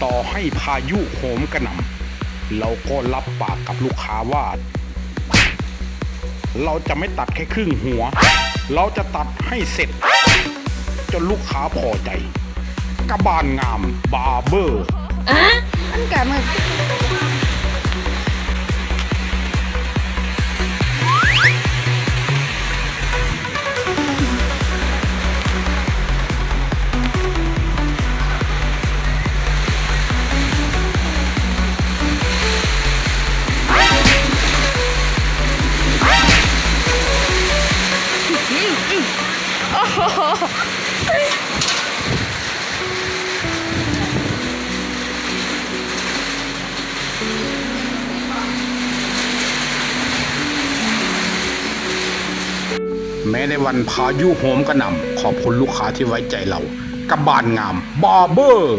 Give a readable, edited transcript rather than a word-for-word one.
ต่อให้พายุโหมกระหน่ำเราก็รับปากกับลูกค้าว่าเราจะไม่ตัดแค่ครึ่งหัวเราจะตัดให้เสร็จจนลูกค้าพอใจกบาลงามบาร์เบอร์อันกะมึกแม้ในวันพายุโหมกระหน่ำขอบคุณลูกค้าที่ไว้ใจเรากบาลงามบาร์เบอร์